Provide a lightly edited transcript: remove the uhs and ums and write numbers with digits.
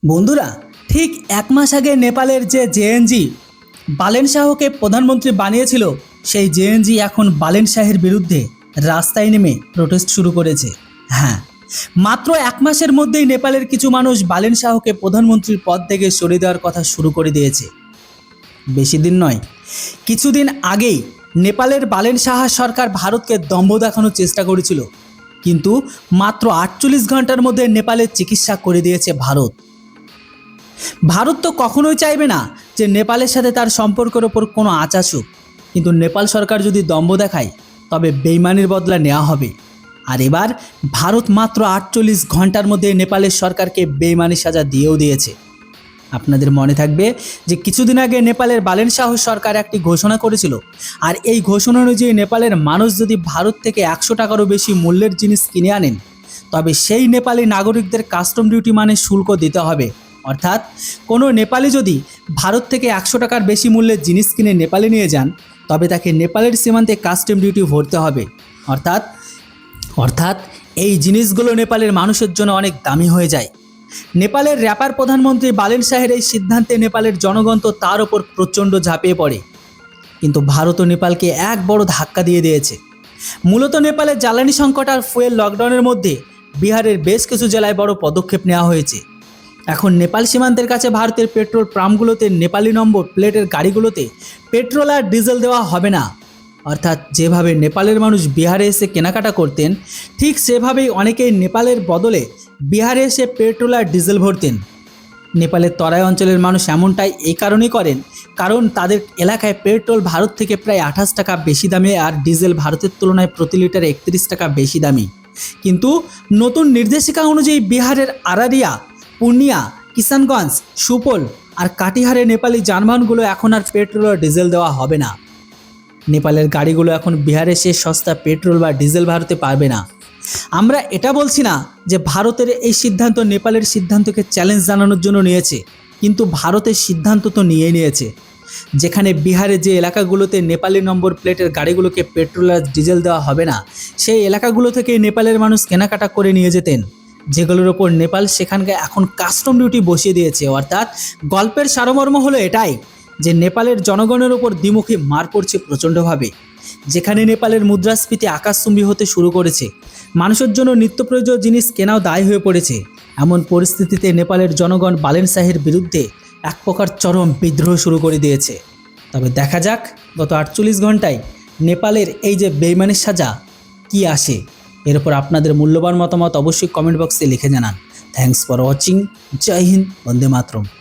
বন্ধুরা, ঠিক এক মাস আগে নেপালের যে জেএনজি বালেন শাহকে প্রধানমন্ত্রী বানিয়েছিল, সেই জেএনজি এখন বালেন শাহের বিরুদ্ধে রাস্তায় নেমে প্রোটেস্ট শুরু করেছে। হ্যাঁ, মাত্র এক মাসের মধ্যেই নেপালের কিছু মানুষ বালেন শাহকে প্রধানমন্ত্রীর পদ থেকে সরিয়ে দেওয়ার কথা শুরু করে দিয়েছে। বেশি দিন নয়, কিছুদিন আগেই নেপালের বালেন শাহ সরকার ভারতকে দম্ভ দেখানোর চেষ্টা করেছিল, কিন্তু মাত্র 48 ঘন্টার মধ্যে নেপালের চিকিৎসা করে দিয়েছে ভারত। ভারত তো কখনোই চাইবে না যে নেপালের সাথে তার সম্পর্কের ওপর কোনো আঁচ আসুক, কিন্তু নেপাল সরকার যদি দম্ভ দেখায় তবে বেইমানির বদলা নেওয়া হবে। আর এবার ভারত মাত্র 48 ঘন্টার মধ্যে নেপালের সরকারকে বেইমানির সাজা দিয়েও দিয়েছে। আপনাদের মনে থাকবে যে কিছুদিন আগে নেপালের বালেন শাহ সরকার একটি ঘোষণা করেছিল, আর এই ঘোষণা অনুযায়ী নেপালের মানুষ যদি ভারত থেকে 100 টাকারও বেশি মূল্যের জিনিস কিনে আনেন, তবে সেই নেপালি নাগরিকদের কাস্টম ডিউটি মানে শুল্ক দিতে হবে। অর্থাৎ কোনো নেপালি যদি ভারত থেকে 100 টাকার বেশি মূল্যের জিনিস কিনে নেপালে নিয়ে যান, তবে তাকে নেপালের সীমান্তে কাস্টম ডিউটি ভরতে হবে। অর্থাৎ এই জিনিসগুলো নেপালের মানুষের জন্য অনেক দামি হয়ে যায়। নেপালের র্যাপার প্রধানমন্ত্রী বালেন শাহের এই সিদ্ধান্তে নেপালের জনগণ তো তার ওপর প্রচণ্ড ঝাঁপিয়ে পড়ে, কিন্তু ভারত ও নেপালকে এক বড় ধাক্কা দিয়ে দিয়েছে। মূলত নেপালের জ্বালানি সংকট আর ফুয়েল লকডাউনের মধ্যে বিহারের বেশ কিছু জেলায় বড় পদক্ষেপ নেওয়া হয়েছে। এখন নেপাল সীমান্তের কাছে ভারতের পেট্রোল পাম্পগুলোতে নেপালি নম্বর প্লেটের গাড়িগুলোতে পেট্রোল আর ডিজেল দেওয়া হবে না। অর্থাৎ যেভাবে নেপালের মানুষ বিহারে এসে কেনাকাটা করতেন, ঠিক সেভাবেই অনেকেই নেপালের বদলে বিহারে এসে পেট্রোল আর ডিজেল ভরতেন। নেপালের তরাই অঞ্চলের মানুষ এমনটাই এই কারণেই করেন, কারণ তাদের এলাকায় পেট্রোল ভারত থেকে প্রায় 28 টাকা বেশি দামে আর ডিজেল ভারতের তুলনায় প্রতি লিটারে 31 টাকা বেশি দামি। কিন্তু নতুন নির্দেশিকা অনুযায়ী বিহারের আরারিয়া, পূর্ণিয়া, কিষানগঞ্জ, সুপোল আর কাটিহারে নেপালি যানবাহনগুলো এখন আর পেট্রোল আর ডিজেল দেওয়া হবে না। নেপালের গাড়িগুলো এখন বিহারে সে সস্তা পেট্রোল বা ডিজেল ভারতে পারবে না। আমরা এটা বলছি না যে ভারতের এই সিদ্ধান্ত নেপালের সিদ্ধান্তকে চ্যালেঞ্জ জানানোর জন্য নিয়েছে, কিন্তু ভারতের সিদ্ধান্ত তো নিয়েই নিয়েছে। যেখানে বিহারে যে এলাকাগুলোতে নেপালি নম্বর প্লেটের গাড়িগুলোকে পেট্রোল আর ডিজেল দেওয়া হবে না, সেই এলাকাগুলো থেকে নেপালের মানুষ কেনাকাটা করে নিয়ে যেতেন, যেগুলোর ওপর নেপাল সেখানকার এখন কাস্টম ডিউটি বসিয়ে দিয়েছে। অর্থাৎ গল্পের সারমর্ম হলো এটাই যে নেপালের জনগণের ওপর দ্বিমুখী মার পড়ছে প্রচণ্ডভাবে। যেখানে নেপালের মুদ্রাস্ফীতি আকাশচুম্বী হতে শুরু করেছে, মানুষের জন্য নিত্য প্রয়োজনীয় জিনিস কেনাও দায় হয়ে পড়েছে, এমন পরিস্থিতিতে নেপালের জনগণ বালেন শাহের বিরুদ্ধে এক প্রকার চরম বিদ্রোহ শুরু করে দিয়েছে। তবে দেখা যাক গত 48 ঘন্টায় নেপালের এই যে বেইমানির সাজা কি আসে। এর উপর আপনাদের মূল্যবান মতামত অবশ্যই কমেন্ট বক্সে লিখে জানান। Thanks for watching. Jai Hind, Vande Mataram.